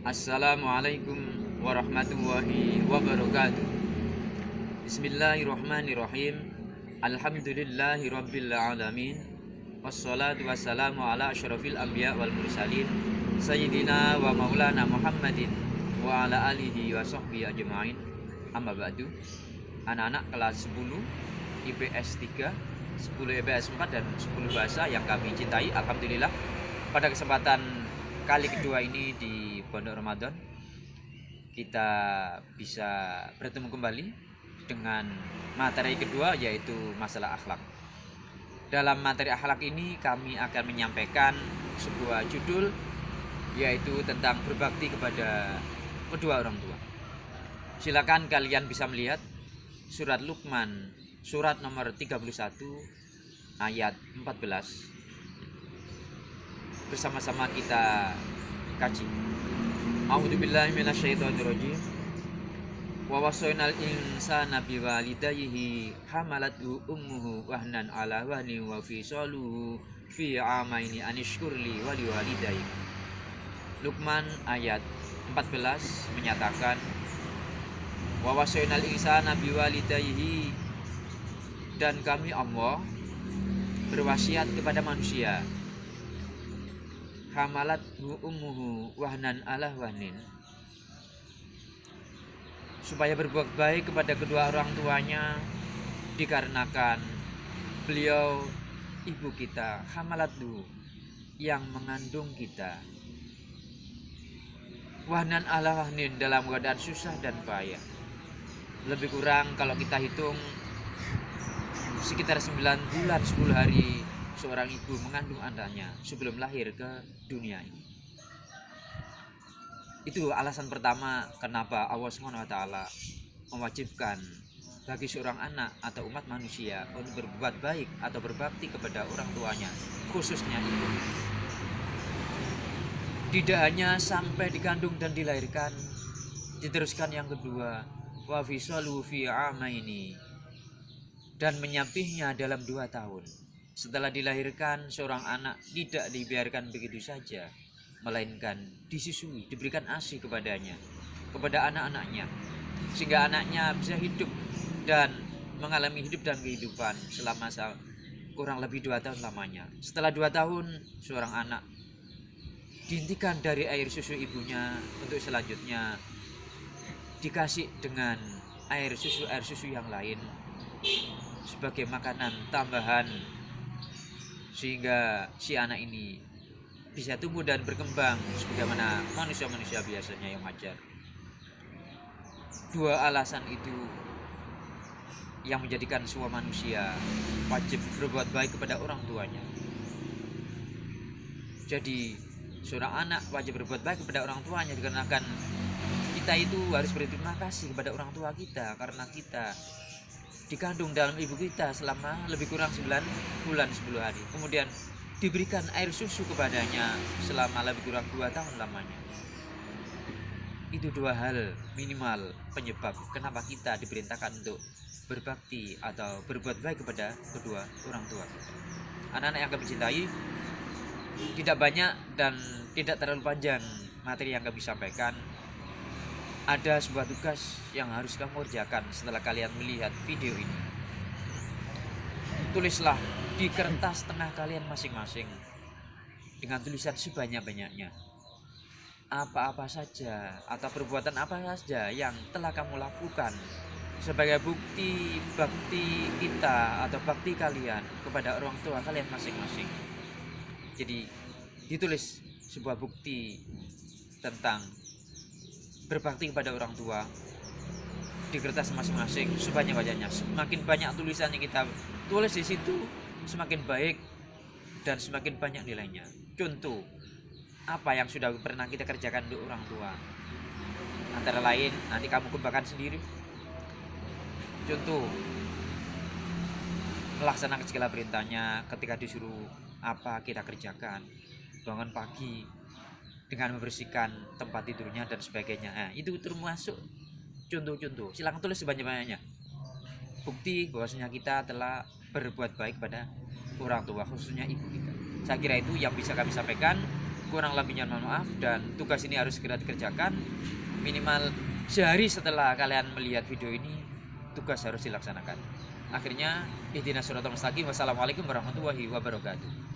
Assalamualaikum warahmatullahi wabarakatuh. Bismillahirrahmanirrahim. Alhamdulillahi rabbil alamin. Wassalatu wassalamu ala asyrafil anbiya wal mursalin Sayyidina wa maulana Muhammadin wa ala alihi wa sahbihi ajma'in. Amma ba'du. Anak-anak kelas 10 IPS 3, 10 IPS 4 dan 10 bahasa yang kami cintai, alhamdulillah pada kesempatan kali kedua ini di Pondok Ramadan kita bisa bertemu kembali dengan materi kedua, yaitu masalah akhlak. Dalam materi akhlak ini kami akan menyampaikan sebuah judul, yaitu tentang berbakti kepada kedua orang tua. Silakan kalian bisa melihat surat Luqman, surat nomor 31 ayat 14. Bersama-sama kita kaji. A'udzubillahi minasyaitonirrajim. Wa wasainal insana biwalidayhi hamalathu ummuhu wahnan ala wahni wa fisaluhu fi amaini anishkurli wa liwalidayhi. Luqman ayat 14 menyatakan, wa wasainal insana biwalidayhi, dan kami Allah berwasiat kepada manusia, hamalat ummuhu wahnan ala wahnin, supaya berbuat baik kepada kedua orang tuanya, dikarenakan beliau ibu kita, hamalatu, yang mengandung kita, wahnan ala wahnin, dalam keadaan susah dan payah. Lebih kurang kalau kita hitung sekitar 9 bulan 10 hari seorang ibu mengandung anaknya sebelum lahir ke dunia ini. Itu alasan pertama kenapa Allah SWT mewajibkan bagi seorang anak atau umat manusia untuk berbuat baik atau berbakti kepada orang tuanya, khususnya ibu. Tidak hanya sampai dikandung dan dilahirkan, diteruskan yang kedua, wa fisaluhu fi amaini, dan menyapihnya dalam 2 tahun. Setelah dilahirkan, seorang anak tidak dibiarkan begitu saja, melainkan disusui, diberikan ASI kepadanya, kepada anak-anaknya, sehingga anaknya bisa hidup dan mengalami hidup dan kehidupan selama kurang lebih 2 tahun lamanya. Setelah 2 tahun, seorang anak dihentikan dari air susu ibunya untuk selanjutnya dikasih dengan air susu yang lain sebagai makanan tambahan, sehingga si anak ini bisa tumbuh dan berkembang sebagaimana manusia-manusia biasanya yang wajar. 2 alasan itu yang menjadikan semua manusia wajib berbuat baik kepada orang tuanya. Jadi seorang anak wajib berbuat baik kepada orang tuanya dikarenakan kita itu harus berterima kasih kepada orang tua kita, karena kita dikandung dalam ibu kita selama lebih kurang 9 bulan 10 hari. Kemudian diberikan air susu kepadanya selama lebih kurang 2 tahun lamanya. Itu 2 hal minimal penyebab kenapa kita diperintahkan untuk berbakti atau berbuat baik kepada kedua orang tua kita. Anak-anak yang kami cintai, tidak banyak dan tidak terlalu panjang materi yang kami sampaikan. Ada sebuah tugas yang harus kamu kerjakan setelah kalian melihat video ini. Tulislah di kertas tengah kalian masing-masing dengan tulisan sebanyak-banyaknya apa-apa saja atau perbuatan apa saja yang telah kamu lakukan sebagai bukti bakti kita atau bakti kalian kepada orang tua kalian masing-masing. Jadi ditulis sebuah bukti tentang berbakti kepada orang tua di kertas masing-masing sebanyak-banyaknya. Semakin banyak tulisan yang kita tulis di situ, semakin baik dan semakin banyak nilainya. Contoh apa yang sudah pernah kita kerjakan untuk orang tua, antara lain nanti kamu kembangkan sendiri. Contoh, melaksanakan segala perintahnya, ketika disuruh apa kita kerjakan. Bangun pagi dengan membersihkan tempat tidurnya dan sebagainya. Itu termasuk contoh-contoh. Silakan tulis sebanyak-banyaknya bukti bahwasanya kita telah berbuat baik pada orang tua, khususnya ibu kita. Saya kira itu yang bisa kami sampaikan. Kurang lebihnya mohon maaf, dan tugas ini harus segera dikerjakan. Minimal sehari setelah kalian melihat video ini, tugas harus dilaksanakan. Akhirnya ihdinas siratal mustaqim. Wassalamualaikum warahmatullahi wabarakatuh.